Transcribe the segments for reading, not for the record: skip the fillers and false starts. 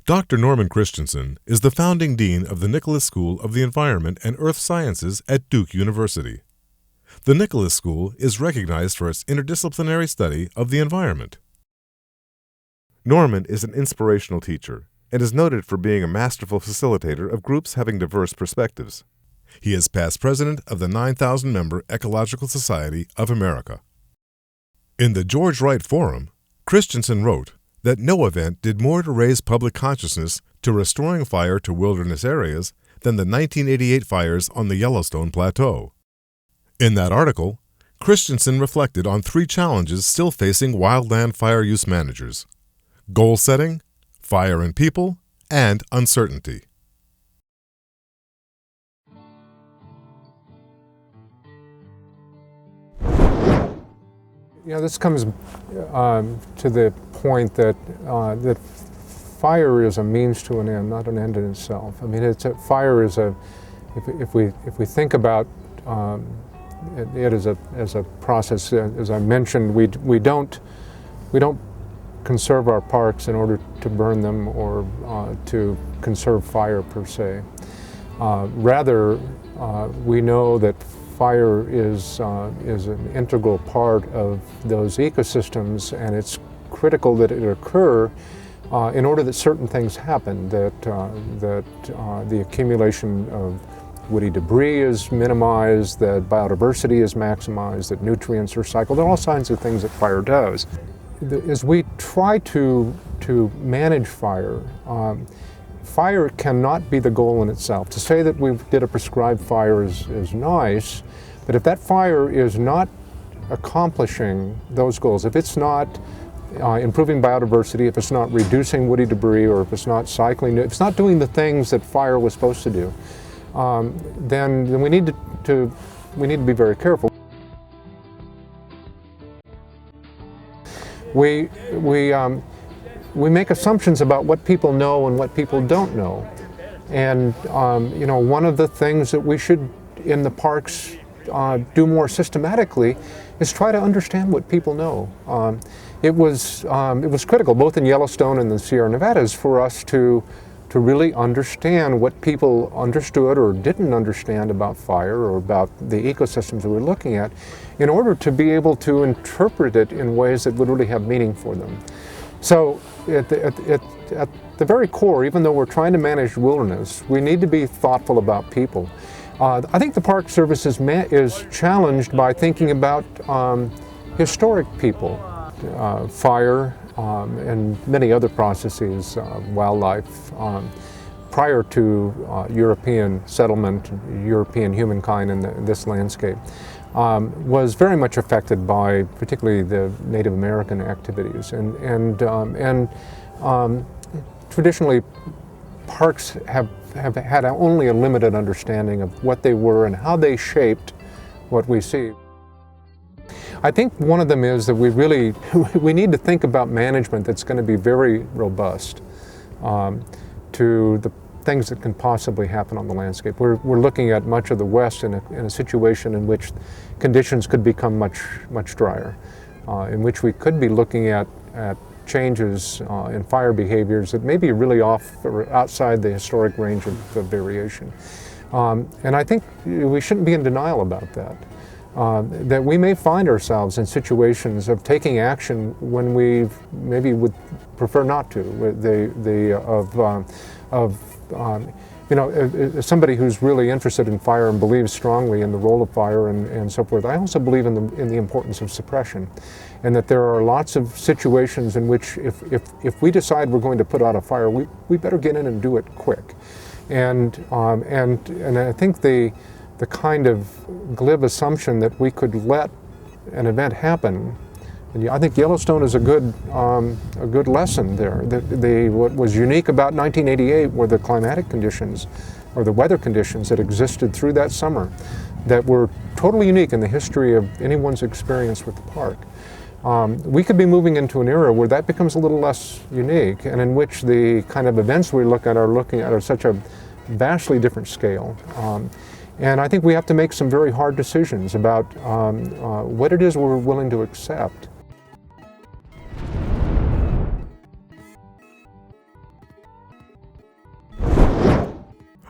Dr. Norman Christensen is the founding dean of the Nicholson School of the Environment and Earth Sciences at Duke University. The Nicholson School is recognized for its interdisciplinary study of the environment. Norman is an inspirational teacher and is noted for being a masterful facilitator of groups having diverse perspectives. He is past president of the 9,000-member Ecological Society of America. In the George Wright Forum, Christensen wrote that no event did more to raise public consciousness to restoring fire to wilderness areas than the 1988 fires on the Yellowstone Plateau. In that article, Christensen reflected on 3 challenges still facing wildland fire use managers: goal setting, fire and people, and uncertainty. This comes to the point that that fire is a means to an end, not an end in itself. I mean, fire is a. If we think about it as a process, as I mentioned, we don't conserve our parks in order to burn them or to conserve fire per se. Rather, we know that fire is an integral part of those ecosystems, and it's critical that it occur in order that certain things happen, that the accumulation of woody debris is minimized, that biodiversity is maximized, that nutrients are cycled. There are all kinds of things that fire does. As we try to manage fire, fire cannot be the goal in itself. To say that we did a prescribed fire is nice, but if that fire is not accomplishing those goals, if it's not improving biodiversity, if it's not reducing woody debris, or if it's not cycling, if it's not doing the things that fire was supposed to do, then we need to be very careful. We make assumptions about what people know and what people don't know. And one of the things that we should in the parks do more systematically is try to understand what people know. It was critical, both in Yellowstone and the Sierra Nevadas, for us to really understand what people understood or didn't understand about fire or about the ecosystems that we're looking at, in order to be able to interpret it in ways that would really have meaning for them. So at the very core, even though we're trying to manage wilderness, we need to be thoughtful about people. I think the Park Service is challenged by thinking about historic people, fire, and many other processes, wildlife, prior to European settlement, European humankind in this landscape, was very much affected by particularly the Native American activities. And traditionally, parks have had only a limited understanding of what they were and how they shaped what we see. I think one of them is that we need to think about management that's going to be very robust to the things that can possibly happen on the landscape. We're looking at much of the West in a situation in which conditions could become much drier, in which we could be looking at changes in fire behaviors that may be really off or outside the historic range of variation. And I think we shouldn't be in denial about that. That we may find ourselves in situations of taking action when we maybe would prefer not to. As somebody who's really interested in fire and believes strongly in the role of fire and so forth, I also believe in the importance of suppression, and that there are lots of situations in which if we decide we're going to put out a fire, we better get in and do it quick. And I think the kind of glib assumption that we could let an event happen, and I think Yellowstone is a good lesson there. What was unique about 1988 were the climatic conditions, or the weather conditions that existed through that summer, that were totally unique in the history of anyone's experience with the park. We could be moving into an era where that becomes a little less unique, and in which the kind of events we look at such a vastly different scale. And I think we have to make some very hard decisions about what it is we're willing to accept.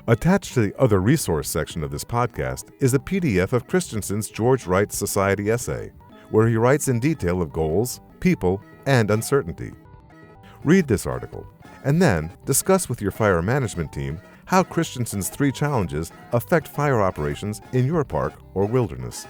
Attached to the Other Resource section of this podcast is a PDF of Christensen's George Wright Society essay, where he writes in detail of goals, people, and uncertainty. Read this article, and then discuss with your fire management team how Christensen's 3 challenges affect fire operations in your park or wilderness.